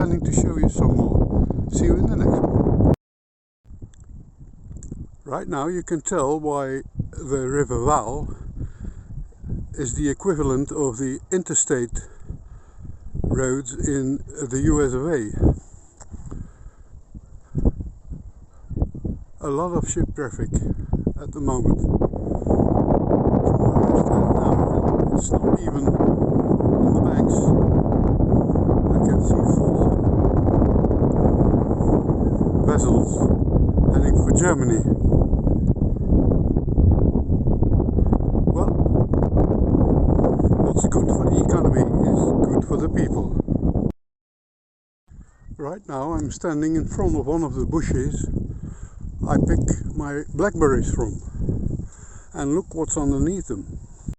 planning to show you some more. See you in the next one. Right now you can tell why the River Waal is the equivalent of the interstate roads in the US of A. A lot of ship traffic at the moment. From where I stand now, it's not even on the banks. I can see 4 vessels heading for Germany. Well, what's good for the economy is good for the people. Right now I'm standing in front of one of the bushes I pick my blackberries from, and look what's underneath them.